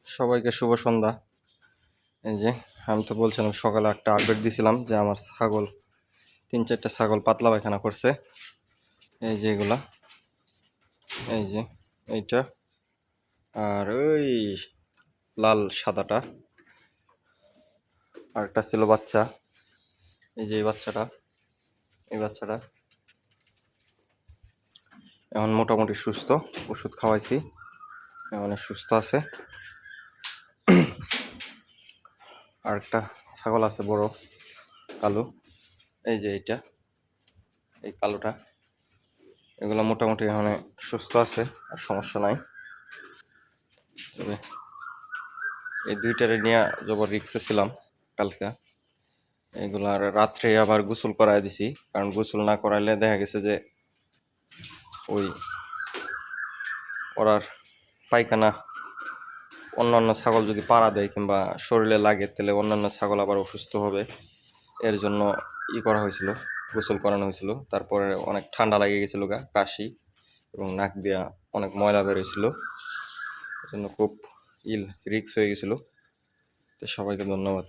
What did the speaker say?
সবাইকে শুভ সন্ধ্যা। এই যে আমি তো বলছিলাম সকালে একটা আপডেট দিছিলাম যে আমার ছাগল 3-4টা ছাগল পাতলা পায়খানা করছে। এই যে এগুলা, এই যে এইটা, আর ওই লাল সাদাটা, আর একটা ছিল বাচ্চা। এই যে এই বাচ্চাটা এখন মোটামুটি সুস্থ, ওষুধ খাওয়াইছি, এখন সুস্থ আছে। আর একটা ছাগল আছে বড় কালো, এই যে এইটা, এই কালোটা, এগুলো মোটামুটি এখন সুস্থ আছে, আর সমস্যা নাই। তবে এই দুইটারে নিয়ে যখন রিক্সে ছিলাম কালকে, এগুলার রাত্রে আবার গোসল করাই দিছি, কারণ গোসল না করাইলে দেখা গেছে যে ওই ওরার পায়খানা অন্যান্য ছাগল যদি পাড়া দেয় কিংবা শরীরে লাগে, তাহলে অন্যান্য ছাগল আবার অসুস্থ হবে। এর জন্য করা হয়েছিল, গোসল করানো হয়েছিল। তারপরে অনেক ঠান্ডা লেগে গেছিল, কাশি এবং নাক দিয়া অনেক ময়লা বেরোয়েছিল, এজন্য খুব রিক্স হয়ে গেছিল। তো সবাইকে ধন্যবাদ।